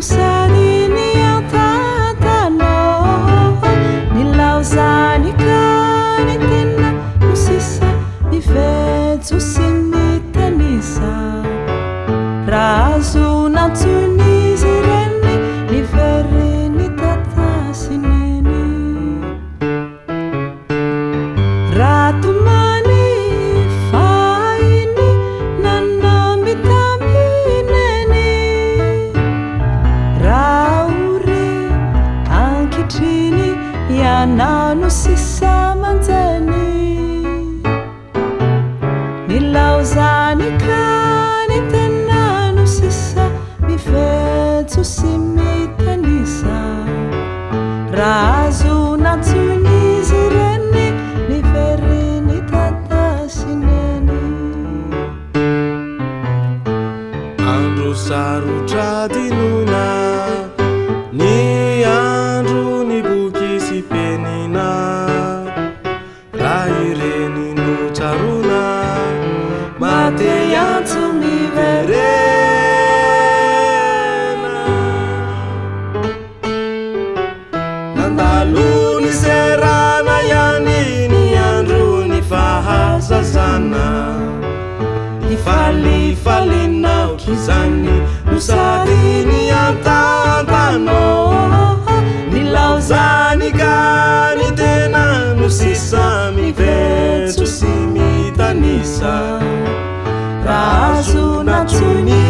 sady niantatanao nilaozany ka ny tena no sisa mivetso sy mitanisa raha azonantson'izy reny nivery ny tatasineny raha tomany fainy nanamitamineny raha ore ankitriny ianao no sisa manjany nilaozany ka ny tena no sisa mivetso sy mitanisa raha azonantson'izy reny nivery ny tatasineny andro sarotra dinona ny andro ny boky sy penina raha ireny no tsarona mate antso miverena nandalo ny serana ihany ny andro ny fahazazana ny falifalinao kizany no sady ny antantanao nilaozany ka ny tena no sisa mivetso sy mitanisa raha azonantsony